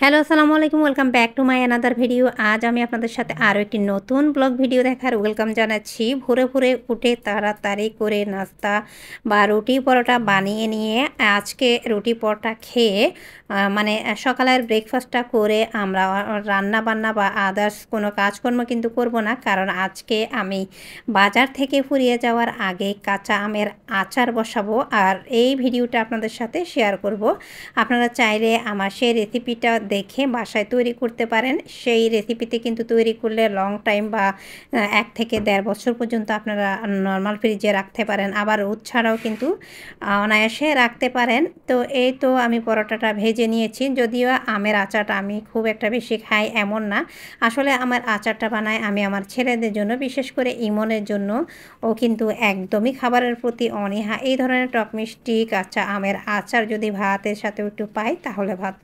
Hello, আসসালামু আলাইকুম। Welcome back to my another video. আজ আমি আপনাদের সাথে আরও একটি নতুন ব্লগ ভিডিও দেখার ওয়েলকাম জানাচ্ছি। ভোরে, ভোরে উঠে তাড়াতাড়ি করে নাস্তা বা রুটি পরোটা বানিয়ে নিয়ে আজকে রুটি পরোটা খেয়ে মানে সকালের ব্রেকফাস্টটা করে আমরা রান্না-বান্না বা আদার্স কোনো কাজকর্ম কিন্তু করব না। কারণ আজকে আমি বাজার থেকে ফুরিয়ে যাওয়ার আগে কাঁচা আমের আচার বসাবো। আর এই ভিডিওটা আপনাদের সাথে শেয়ার করব। আপনারা চাইলে আমার সেই রেসিপিটা দেখে বাসায় তৈরি করতে পারেন। সেই রেসিপিতে কিন্তু তৈরি করলে লং টাইম বা ১ থেকে ১.৫ বছর পর্যন্ত আপনারা নরমাল ফ্রিজে রাখতে পারেন। আবার রোদ ছাড়াও কিন্তু অনায়াসে রাখতে পারেন। তো এই তো আমি পরোটাটা ভেজে নিয়েছি। যদিও আমের আচারটা আমি খুব একটা বেশি খাই এমন না। আসলে আমার আচারটা বানাই আমি আমার ছেলেদের জন্য, বিশেষ করে ইমনের জন্য। ও কিন্তু একদমই খাবারের প্রতি অনীহা। এই ধরনের টক মিষ্টি কাঁচা আমের আচার যদি ভাতের সাথেও একটু পাই তাহলে ভাত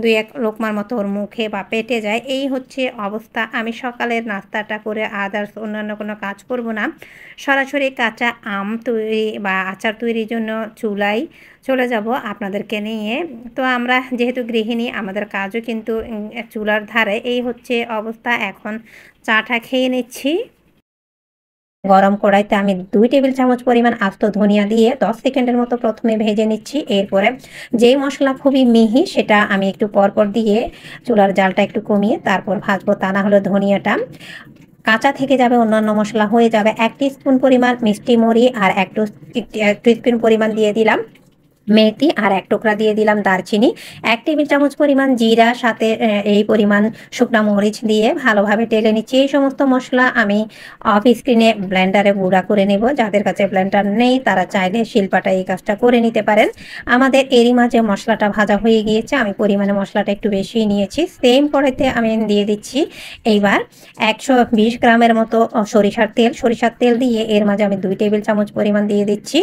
২-১ লোকমার মতো ওর মুখে বা পেটে যায়। এই হচ্ছে অবস্থা। আমি সকালের নাস্তাটা করে আদার্স অন্যান্য কোনো কাজ করব না। সরাসরি কাঁচা আম তৈরি বা আচার তৈরির জন্য চুলায় চলে যাব আপনাদেরকে নিয়ে। তো আমরা যেহেতু গৃহিণী, আমাদের কাজও কিন্তু চুলার ধারে। এই হচ্ছে অবস্থা। এখন চাটা খেয়ে নিচ্ছি। গরম কড়াইতে আমি ২ টেবিল চামচ পরিমাণ আস্ত ধনিয়া দিয়ে ১০ সেকেন্ডের মতো প্রথমে ভেজে নিচ্ছি। এরপরে যেই মসলা খুবই মিহি সেটা আমি একটু পরপর দিয়ে চুলার জালটা একটু কমিয়ে তারপর ভাজবো। তা না হলে ধনিয়াটা কাঁচা থেকে যাবে, অন্যান্য মসলা হয়ে যাবে। ১ টিস্পুন পরিমাণ মিষ্টি মরি আর ১ টিস্পুন পরিমাণ দিয়ে দিলাম মেথি আর ১ টুকরা দিয়ে দিলাম দারচিনি, ১ টেবিল চামচ পরিমাণ জিরা, সাথে এই পরিমাণ শুকনা মরিচ দিয়ে ভালোভাবে টেলে নিচ্ছি। এই সমস্ত মসলা আমি অফ স্ক্রিনে ব্লেন্ডারে গুঁড়া করে নেব। যাদের কাছে ব্লেন্ডার নেই তারা চাইলে শিলপাটায় এই কাজটা করে নিতে পারেন। আমাদের এরই মাঝে মশলাটা ভাজা হয়ে গিয়েছে। আমি পরিমাণে মশলাটা একটু বেশিই নিয়েছি। সেম কড়াইতে আমি দিয়ে দিচ্ছি এইবার ১২০ গ্রামের মতো সরিষার তেল দিয়ে এর মাঝে আমি ২ টেবিল চামচ পরিমাণ দিয়ে দিচ্ছি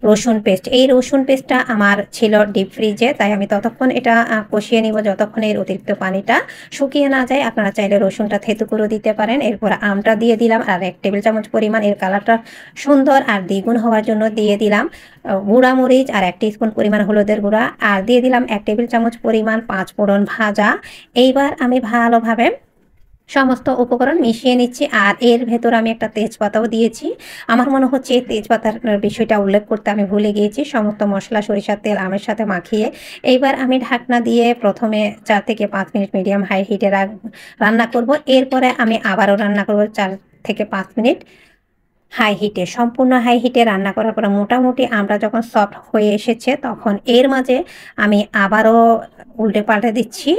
রসুন পেস্ট। এই রসুন পেস্টটা আমার ছিল ডিপ ফ্রিজে, তাই আমি ততক্ষণ এটা কষিয়ে নিব যতক্ষণ এর অতিরিক্ত পানিটা শুকিয়ে না যায়। আপনারা চাইলে রসুনটা থেতু করে দিতে পারেন। এরপর আমটা দিয়ে দিলাম আর ১ টেবিল চামচ পরিমাণ, এর কালারটা সুন্দর আর দ্বিগুণ হওয়ার জন্য দিয়ে দিলাম গুঁড়া মরিচ আর ১ টিস্পুন পরিমাণ হলুদের গুঁড়া, আর দিয়ে দিলাম ১ টেবিল চামচ পরিমাণ ৫ ফোড়ন ভাজা। এইবার আমি ভালোভাবে সমস্ত উপকরণ মিশিয়ে নিচ্ছি। আর এর ভেতর আমি একটা তেজপাতাও দিয়েছি। আমার মনে হচ্ছে এই তেজপাতার বিষয়টা উল্লেখ করতে আমি ভুলে গিয়েছি। সমস্ত মশলা সরিষার তেল আমের সাথে মাখিয়ে এইবার আমি ঢাকনা দিয়ে প্রথমে ৪ থেকে ৫ মিনিট মিডিয়াম হাই হিটে রান্না করব। এরপরে আমি আবারও রান্না করব ৪ থেকে ৫ মিনিট হাই হিটে। সম্পূর্ণ হাই হিটে রান্না করার পরে মোটামুটি আমটা যখন সফট হয়ে এসেছে তখন এর মাঝে আমি আবারও উল্টে পাল্টে দিচ্ছি।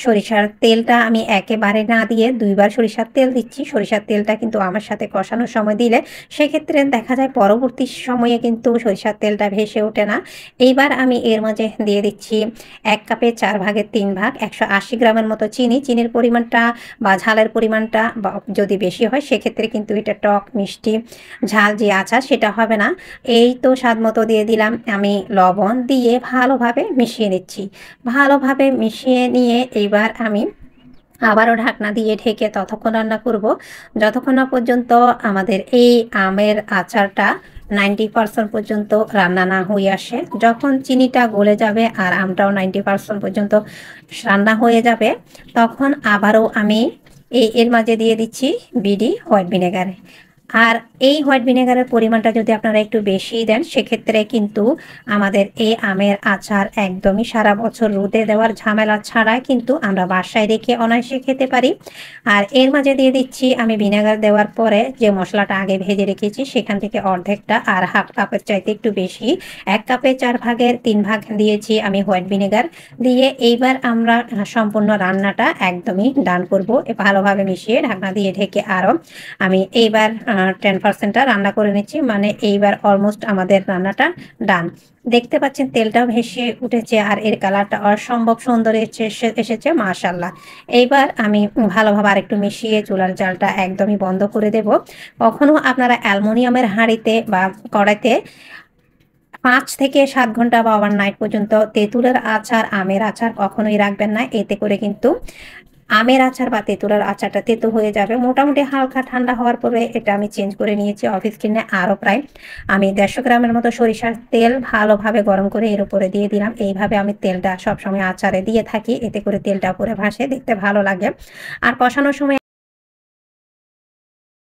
সরিষার তেলটা আমি একেবারে না দিয়ে ২ বার সরিষার তেল দিচ্ছি। সরিষার তেলটা কিন্তু আমার সাথে কষানোর সময় দিলে সেক্ষেত্রে দেখা যায় পরবর্তী সময়ে কিন্তু সরিষার তেলটা ভেসে ওঠে না। এইবার আমি এর মাঝে দিয়ে দিচ্ছি ১ কাপে ৪ ভাগের ৩ ভাগ ১৮০ গ্রামের মতো চিনি। চিনির পরিমাণটা বা ঝালের পরিমাণটা বা যদি বেশি হয় সেক্ষেত্রে কিন্তু এটা টক মিষ্টি ঝাল যে আচার সেটা হবে না। এই তো স্বাদ মতো দিয়ে দিলাম আমি লবণ, দিয়ে ভালোভাবে মিশিয়ে নিচ্ছি। ভালোভাবে মিশিয়ে নিয়ে এইবার আমি আবারও ঢাকনা দিয়ে ঢেকে ততক্ষণ রান্না করব যতক্ষণ না পর্যন্ত আমাদের এই আমের আচারটা 90% পর্যন্ত রান্না না হয়ে আসে। যখন চিনিটা গলে যাবে আর আমটাও 90% পর্যন্ত রান্না হয়ে যাবে তখন আবারও আমি এর মাঝে দিয়ে দিচ্ছি বিডি হোয়াইট ভিনেগার। আর এই হোয়াইট ভিনেগারের পরিমাণটা যদি আপনারা একটু বেশি দেন সেক্ষেত্রে কিন্তু আমাদের এই আমের আচার একদমই সারা বছর রোদে দেওয়ার ঝামেলা ছাড়াই কিন্তু আমরা বাসায় রেখে অনায়াসে খেতে পারি। আর এর মাঝে দিয়ে দিচ্ছি আমি ভিনেগার দেওয়ার পরে যে মশলাটা আগে ভেজে রেখেছি সেখান থেকে অর্ধেকটা আর হাফ কাপের চাইতে একটু বেশি ১ কাপে ৪ ভাগের ৩ ভাগ দিয়েছি আমি হোয়াইট ভিনেগার দিয়ে। এইবার আমরা সম্পূর্ণ রান্নাটা একদমই ডান করব। ভালোভাবে মিশিয়ে ঢাকনা দিয়ে ঢেকে আরও আমি এইবার 10%টা রান্না করে নিচ্ছি। মানে এইবার অলমোস্ট আমাদের রান্নাটা ডান। দেখতে পাচ্ছেন তেলটাও ভেসে উঠেছে আর এর কালারটা অসম্ভব সুন্দর এসেছে মাশাআল্লাহ। এইবার আমি ভালোভাবে আরেকটু মিশিয়ে চুলার জালটা একদমই বন্ধ করে দেব। কখনো আপনারা অ্যালুমিনিয়ামের হাঁড়িতে বা কড়াইতে ৫ থেকে ৭ ঘন্টা বা ওভারনাইট পর্যন্ত তেঁতুলের আচার, আমের আচার কখনোই রাখবেন না। এতে করে কিন্তু আমের আচার বা তেঁতুলের আচারটা তেতো হয়ে যাবে। মোটামুটি হালকা ঠান্ডা হওয়ার পরে এটা আমি চেঞ্জ করে নিয়েছি। অফ স্ক্রিনে আরও প্রায় আমি 150 গ্রামের মতো সরিষার তেল ভালোভাবে গরম করে এর উপরে দিয়ে দিলাম। এইভাবে আমি তেলটা সবসময় আচারে দিয়ে থাকি, এতে করে তেলটা উপরে ভাসে, দেখতে ভালো লাগে। আর কষানোর সময়